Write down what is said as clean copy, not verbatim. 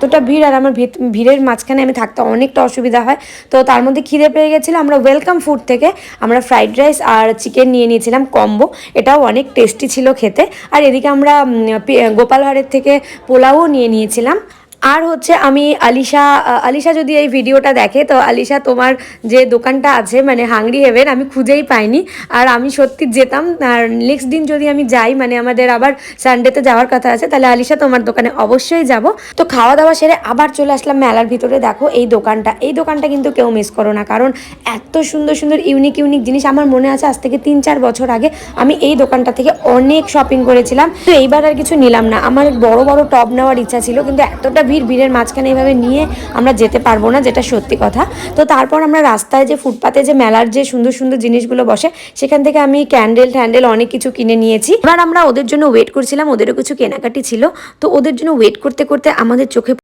এতটা ভিড়, আর আমার ভিড়ের মাঝখানে আমি থাকতে অনেকটা অসুবিধা হয়। তো তার মধ্যে খিদে পেয়ে গেছিলো। আমরা ওয়েলকাম ফুড থেকে আমরা ফ্রাইড রাইস আর চিকেন নিয়ে নিয়েছিলাম কম্বো, এটাও অনেক টেস্টি ছিল খেতে। আর এদিকে আমরা গোপালহারের থেকে পোলাও নিয়ে নিয়েছিলাম। আর হচ্ছে আমি আলিশা যদি এই ভিডিওটা দেখে, তো আলিশা তোমার যে দোকানটা আছে মানে হাংরি হেভেন, আমি খুঁজেই পাইনি। আর আমি সত্যি যেতাম, আর নেক্সট দিন যদি আমি যাই, মানে আমাদের আবার সানডেতে যাওয়ার কথা আছে, তাহলে আলিশা তোমার দোকানে অবশ্যই যাব। তো খাওয়া দাওয়া সেরে আবার চলে আসলাম মেলার ভিতরে। দেখো এই দোকানটা কিন্তু কেউ মিস করো না, কারণ এত সুন্দর সুন্দর ইউনিক ইউনিক জিনিস। আমার মনে আছে আজ থেকে 3-4 বছর আগে আমি এই দোকানটা থেকে অনেক শপিং করেছিলাম। তো এইবার আর কিছু নিলাম না, আমার বড় বড় টপ নেওয়ার ইচ্ছা ছিল, কিন্তু এতটা ভিড়ের মাঝখানে এইভাবে নিয়ে আমরা যেতে পারবো না, যেটা সত্যি কথা। তো তারপর আমরা রাস্তায় যে ফুটপাতে যে মেলার যে সুন্দর সুন্দর জিনিসগুলো বসে, সেখান থেকে আমি ক্যান্ডেল অনেক কিছু কিনে নিয়েছি। এবার আমরা ওদের জন্য ওয়েট করছিলাম, ওদেরও কিছু কেনাকাটি ছিল। তো ওদের জন্য ওয়েট করতে করতে আমাদের চোখে